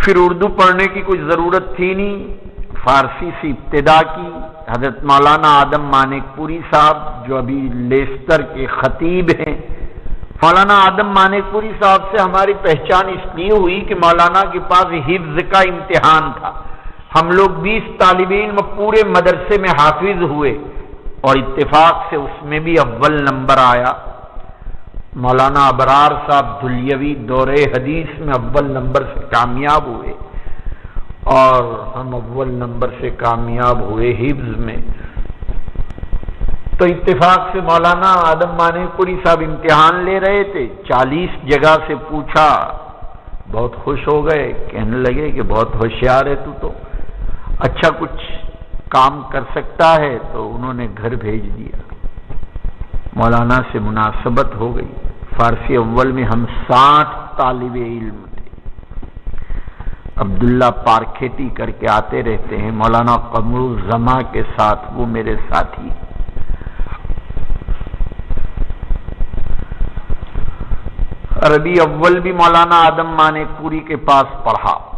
پھر اردو پڑھنے کی کوئی ضرورت تھی نہیں، فارسی سے ابتدا کی۔ حضرت مولانا آدم مانک پوری صاحب جو ابھی لیسٹر کے خطیب ہیں، مولانا آدم مانک پوری صاحب سے ہماری پہچان اس لیے ہوئی کہ مولانا کے پاس حفظ کا امتحان تھا۔ ہم لوگ 20 طالب علم پورے مدرسے میں حافظ ہوئے اور اتفاق سے اس میں بھی اول نمبر آیا۔ مولانا ابرار صاحب دھلیوی دورے حدیث میں اول نمبر سے کامیاب ہوئے اور ہم اول نمبر سے کامیاب ہوئے حفظ میں۔ تو اتفاق سے مولانا آدم مانک پوری صاحب امتحان لے رہے تھے، 40 جگہ سے پوچھا، بہت خوش ہو گئے، کہنے لگے کہ بہت ہوشیار ہے تو اچھا کچھ کام کر سکتا ہے، تو انہوں نے گھر بھیج دیا۔ مولانا سے مناسبت ہو گئی۔ فارسی اول میں ہم 60 طالب علم تھے۔ عبداللہ پارکھیتی کر کے آتے رہتے ہیں، مولانا قمر الزما کے ساتھ، وہ میرے ساتھی۔ عربی اول بھی مولانا آدم مانک پوری کے پاس پڑھا۔